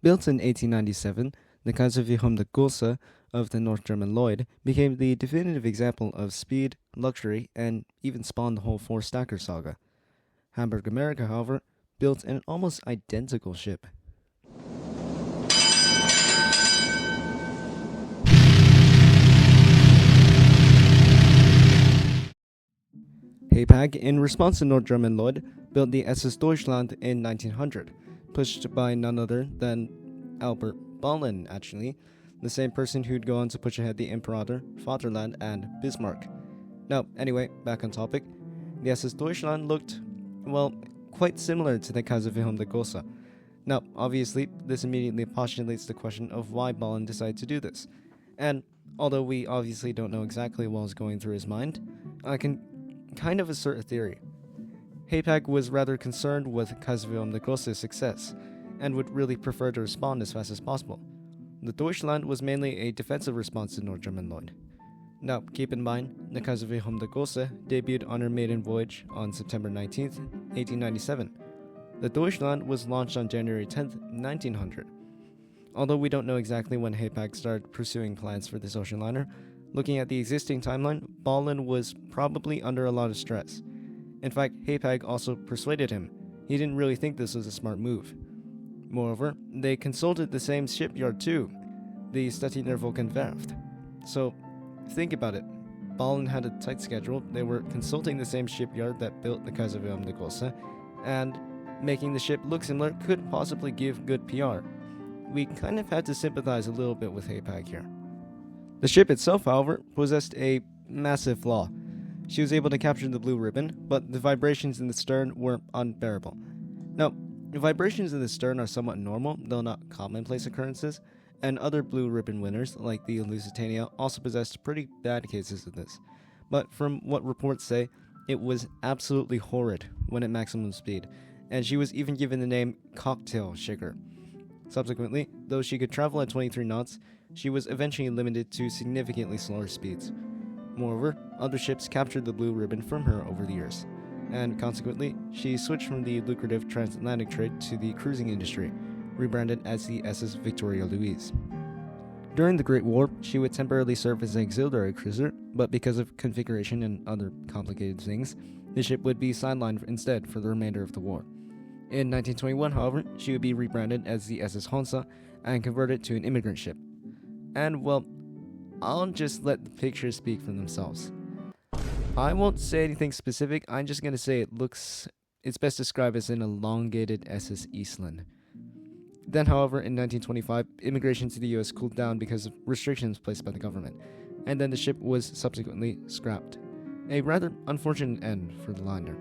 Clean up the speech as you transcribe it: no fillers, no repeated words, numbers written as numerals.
Built in 1897, the Kaiser Wilhelm Der Grosse of the North German Lloyd became the definitive example of speed, luxury, and even spawned the whole four-stacker saga. Hamburg Amerika, however, built an almost identical ship. Hapag, in response to North German Lloyd, built the SS Deutschland in 1900, pushed by none other than Albert Ballin, actually, the same person who'd go on to push ahead the Imperator, Vaterland, and Bismarck. Now, anyway, back on topic. The SS Deutschland looked, well, quite similar to the Kaiser Wilhelm Der Grosse. Now, obviously, this immediately postulates the question of why Ballin decided to do this. And although we obviously don't know exactly what was going through his mind, I can kind of assert a theory. Hapag was rather concerned with Kaiser Wilhelm Der Grosse's success, and would really prefer to respond as fast as possible. The Deutschland was mainly a defensive response to North German Lloyd. Now, keep in mind, the Kaiser Wilhelm Der Grosse debuted on her maiden voyage on September 19, 1897. The Deutschland was launched on January 10, 1900. Although we don't know exactly when Hapag started pursuing plans for this ocean liner, looking at the existing timeline, Ballin was probably under a lot of stress. In fact, Hapag also persuaded him. He didn't really think this was a smart move. Moreover, they consulted the same shipyard too, the Stettiner Werft. So, think about it. Ballin had a tight schedule, they were consulting the same shipyard that built the Kaiser Wilhelm Der Grosse, and making the ship look similar could possibly give good PR. We kind of had to sympathize a little bit with Hapag here. The ship itself, however, possessed a massive flaw. She was able to capture the blue ribbon, but the vibrations in the stern were unbearable. Now, vibrations in the stern are somewhat normal, though not commonplace occurrences, and other blue ribbon winners, like the Lusitania, also possessed pretty bad cases of this. But from what reports say, it was absolutely horrid when at maximum speed, and she was even given the name Cocktail Shaker. Subsequently, though she could travel at 23 knots, she was eventually limited to significantly slower speeds. Moreover, other ships captured the blue ribbon from her over the years, and consequently, she switched from the lucrative transatlantic trade to the cruising industry, rebranded as the SS Victoria Louise. During the Great War, she would temporarily serve as an auxiliary cruiser, but because of configuration and other complicated things, the ship would be sidelined instead for the remainder of the war. In 1921, however, she would be rebranded as the SS Hansa and converted to an immigrant ship. And, well, I'll just let the pictures speak for themselves. I won't say anything specific, I'm just going to say it's best described as an elongated SS Eastland. Then, however, in 1925, immigration to the US cooled down because of restrictions placed by the government, and then the ship was subsequently scrapped. A rather unfortunate end for the liner.